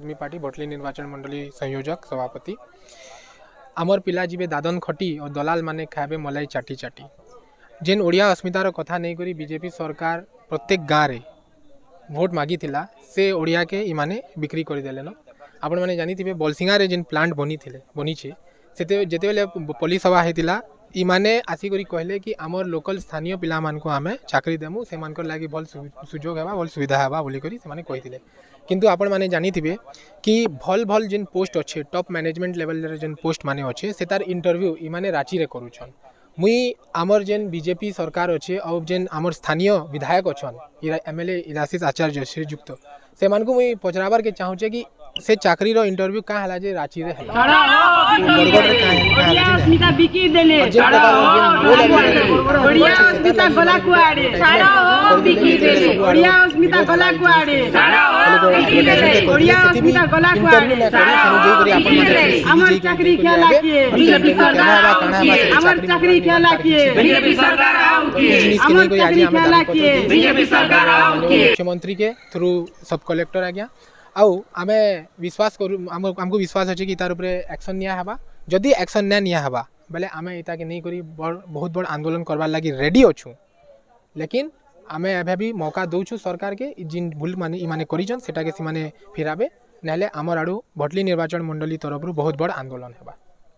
आदमी पार्टी भटली निर्वाचन मंडली संयोजक सभापति। आमर पिला जीवे दादन खटी और दलाल माने खाए मलाई चाटी चाटी। जेन ओडिया अस्मितार कथा नहीं करी बीजेपी सरकार प्रत्येक गाँव में भोट मागी थिला से ओडिया के इमाने बिक्री कर देलेन। आपण मैंने जानी थे बलसिंगा रे जेन प्लांट बनी से जिते पुलिस सभा होता इमाने आसिक कहले कि आमर लोकल स्थानीय पिला मान को आमे चाकरी देमु से मान लगी भल सुजोग है भल सुविधा है बोली कही। किंतु आपण मैंने जानी थे कि भल भल जेन पोस्ट अच्छे टॉप मैनेजमेंट लेवल जेन पोस्ट माने अच्छे से तार इंटरव्यू इमाने रांची रे करूछन। मुई आमर जेन बीजेपी सरकार अच्छे और जेन आमर स्थानीय विधायक अच्छन एमएलए इलाशीष आचार्य श्रीजुक्त से मान को मुई पचराबार के चाहूचे कि से चाकरी रो इंटरव्यू का हला जे रांची रे हला बरगढ़ रे का अस्मिता बिकी देले ओडिया अस्मिता गला कुआडे सारा ओ बिकी देले ओडिया अस्मिता गला कुआडे सारा ओ बिकी देले ओडिया अस्मिता गला कुआडे हमर चाकरी खेला के बीजेपी सरकार हमर चाकरी खेला के बीजेपी सरकार आओ के हमर चाकरी खेला के बीजेपी सरकार आओ के मुख्यमंत्री के थ्रू सब कलेक्टर आ गया आउ आमे विश्वास करू हमको विश्वास अच्छे कि तार उपरे एक्शन निया हबा। जदि एक्शन ना निया हबा बेले आमे इता के नहीं करी बहुत बड़ आंदोलन करवार लगी रेडी अच्छू। लेकिन आमे एबे भी मौका दउछु सरकार के जिन भूल माने इमाने करिजन सेटा के सिमाने फिराबे नाले आमर आडू भटली निर्वाचन मंडली तरफ बहुत बड़ आंदोलन हेबा।